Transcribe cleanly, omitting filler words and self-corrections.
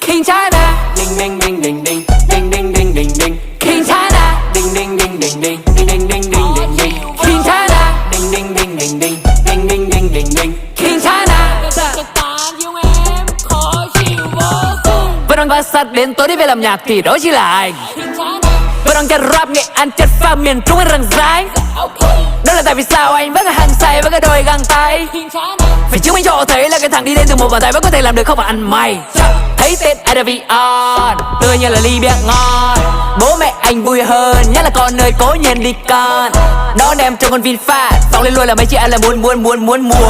King China, ding ding ding ding ding ding ding ding ding ding. King China, ding ding ding ding ding ding ding ding ding ding ding. King China, ding ding ding ding ding ding ding ding ding ding. King China. Vẫn đang bát sát đến tối đi về làm nhạc thì đó chỉ là anh. Vẫn đang chất rap nghệ An chất pha miền Trung anh răng rái. Đó là tại vì sao anh vẫn là hàng say với cái đôi găng tay. Vì chứng minh cho thấy là cái thằng đi đến từ một bàn tay vẫn có thể làm được không phải ăn mày. Thấy tên IDV on, tươi như là ly bia ngon. Bố mẹ anh vui hơn, nhất là con ơi cố nhiên đi con. Đón em trong con VinFast, phóng lên luôn là mấy chị em là muốn.